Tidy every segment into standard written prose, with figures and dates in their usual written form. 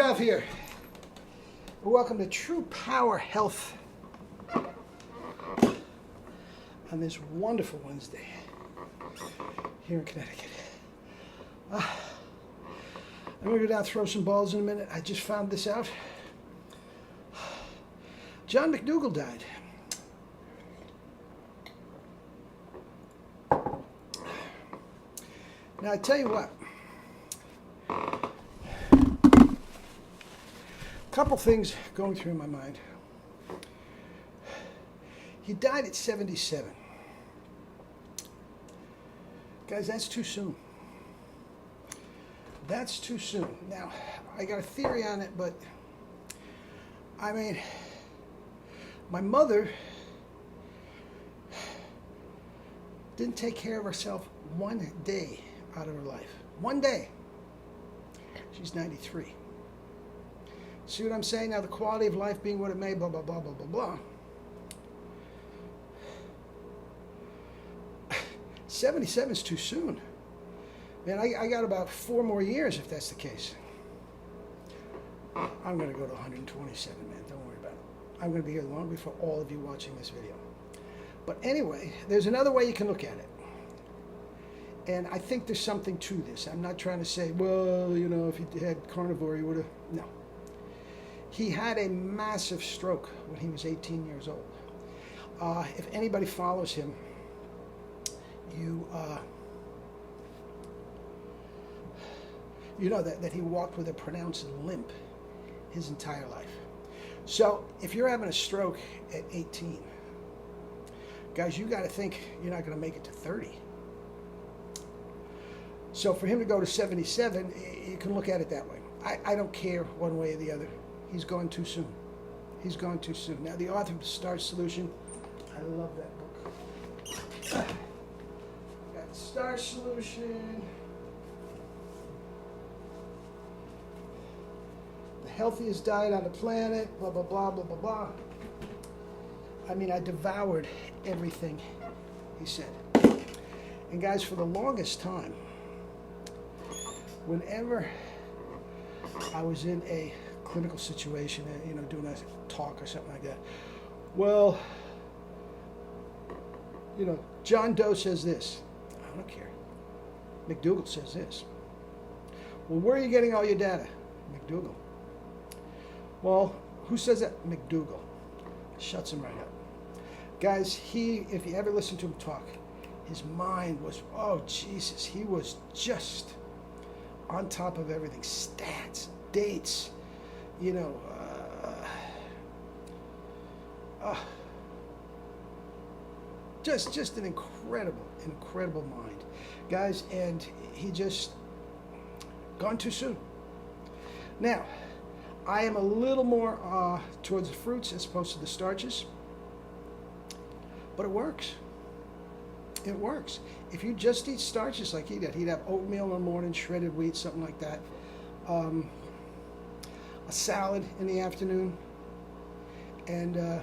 Jeff here. Welcome to True Power Health on this wonderful Wednesday here in Connecticut. I'm going to go down and throw some balls in a minute. I just found this out. John McDougall died. Now, I tell you what. Couple things going through my mind. He died at 77. Guys, that's too soon. That's too soon. Now, I got a theory on it, but I mean, my mother didn't take care of herself one day out of her life. One day. She's 93. See what I'm saying? Now, the quality of life being what it may, blah, blah, blah, blah, blah, blah. 77 is too soon. Man, I got about 4 more years if that's the case. I'm going to go to 127, man. Don't worry about it. I'm going to be here long before all of you watching this video. But anyway, there's another way you can look at it. And I think there's something to this. I'm not trying to say, well, you know, if he had carnivore, he would have. No. He had a massive stroke when he was 18 years old. If anybody follows him, you know that he walked with a pronounced limp his entire life. So if you're having a stroke at 18, guys, you got to think you're not going to make it to 30. So for him to go to 77, you can look at it that way. I don't care one way or the other. He's gone too soon. He's gone too soon. Now, the author of the Star Solution, I love that book. Got the Star Solution. The healthiest diet on the planet, blah, blah, blah, blah, blah, blah. I mean, I devoured everything he said. And guys, for the longest time, whenever I was in a clinical situation, you know, doing a talk or something like that, well, you know, John Doe says this. I don't care. McDougall says this. Well, where are you getting all your data? McDougall. Well, who says that? McDougall. Shuts him right up. Guys, if you ever listen to him talk, his mind was, oh, Jesus, he was just on top of everything. Stats, dates, you know, just an incredible mind, guys, and he just gone too soon. Now, I am a little more towards the fruits as opposed to the starches, but it works. It works. If you just eat starches like he did, he'd have oatmeal in the morning, shredded wheat, something like that. A salad in the afternoon, and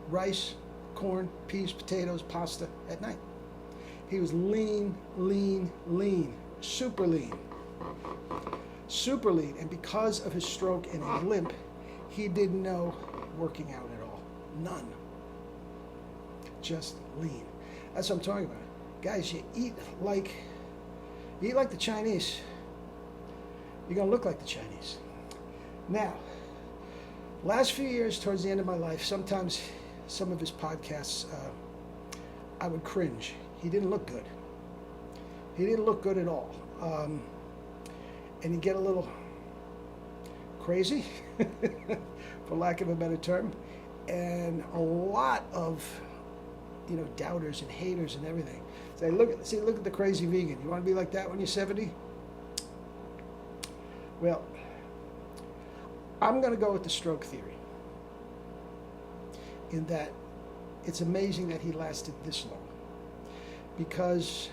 rice, corn, peas, potatoes, pasta at night. He was lean, super lean. Super lean. And because of his stroke and his limp, he did no working out at all. None. Just lean. That's what I'm talking about. Guys, you eat like the Chinese, you're going to look like the Chinese. Now, last few years, towards the end of my life, sometimes some of his podcasts, I would cringe. He didn't look good. He didn't look good at all. And he'd get a little crazy, for lack of a better term, and a lot of, you know, doubters and haters and everything. Say, look at the crazy vegan. You want to be like that when you're 70? Well, I'm going to go with the stroke theory, in that it's amazing that he lasted this long, because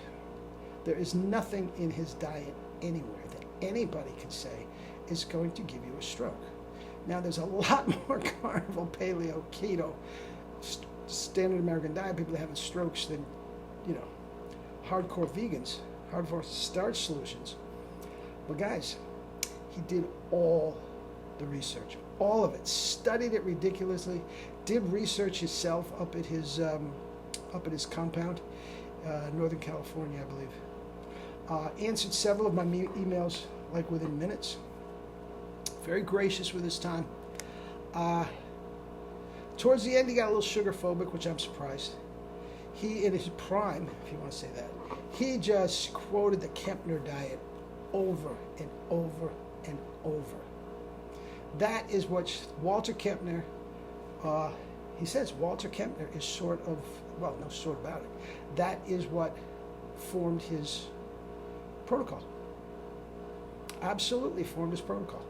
there is nothing in his diet anywhere that anybody can say is going to give you a stroke. Now, there's a lot more carnivore, paleo, keto, standard American diet people having strokes than, you know, hardcore vegans, hardcore starch solutions. But guys, he did all the the research. All of it. Studied it ridiculously. Did research himself up at his compound, Northern California, I believe. Answered several of my emails like within minutes. Very gracious with his time. Towards the end, he got a little sugar phobic, which I'm surprised. He, in his prime, if you want to say that, he just quoted the Kempner diet over and over and over. That is what Walter Kempner, he says Walter Kempner is sort of, well, no sort about it. That is what formed his protocol. Absolutely formed his protocol.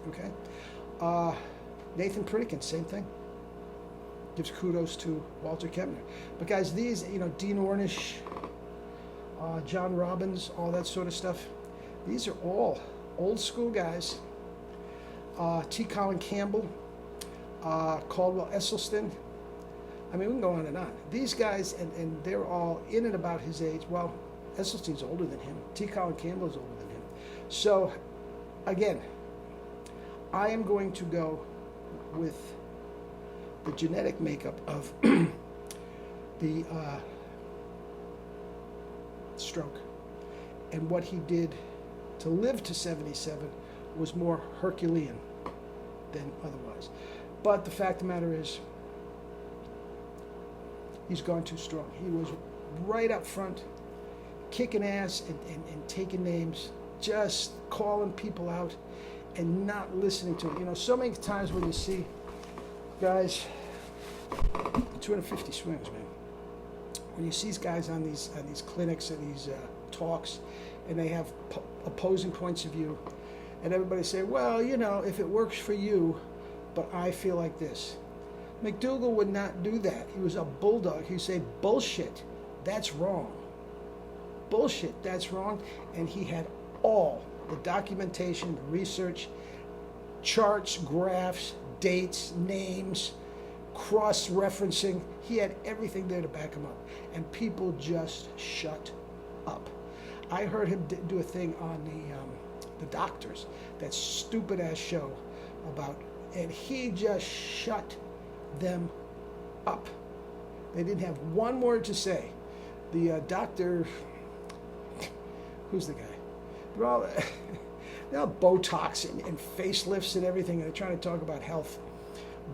Okay? Nathan Pritikin, same thing. Gives kudos to Walter Kempner. But guys, these, Dean Ornish, John Robbins, all that sort of stuff, these are all old school guys. T. Colin Campbell, Caldwell Esselstyn. I mean, we can go on and on. These guys, and they're all in and about his age. Well, Esselstyn's older than him. T. Colin Campbell is older than him. So, again, I am going to go with the genetic makeup of the stroke. And what he did to live to 77 was more Herculean than otherwise. But the fact of the matter is, he's gone too strong. He was right up front, kicking ass and taking names, just calling people out and not listening to it. So many times when you see guys, 250 swings, man. When you see these guys on these clinics and these talks, and they have opposing points of view, and everybody say, well, if it works for you, but I feel like this. McDougall would not do that. He was a bulldog. He'd say, bullshit, that's wrong. Bullshit, that's wrong. And he had all the documentation, the research, charts, graphs, dates, names, cross-referencing. He had everything there to back him up. And people just shut up. I heard him do a thing on the doctors, that stupid-ass show about, and he just shut them up. They didn't have one word to say. The doctor, who's the guy? They're all Botox and facelifts and everything, and they're trying to talk about health.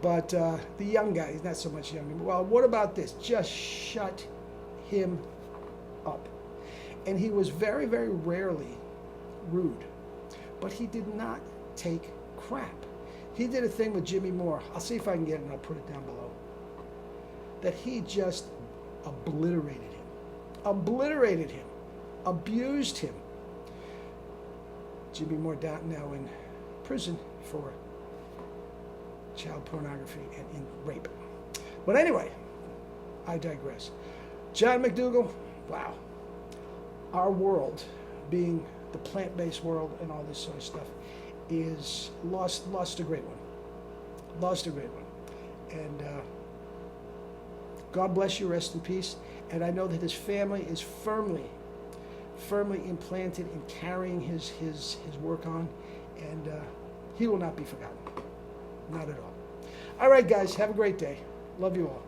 But the young guy, he's not so much young. Well, what about this? Just shut him up. And he was very, very rarely rude. But he did not take crap. He did a thing with Jimmy Moore. I'll see if I can get it, and I'll put it down below. That he just obliterated him. Abused him. Jimmy Moore now in prison for child pornography and rape. But anyway, I digress. John McDougall, wow. Our world, being the plant-based world and all this sort of stuff, is lost a great one. Lost a great one. And God bless you, rest in peace. And I know that his family is firmly implanted in carrying his work on, and he will not be forgotten. Not at all. All right, guys, have a great day. Love you all.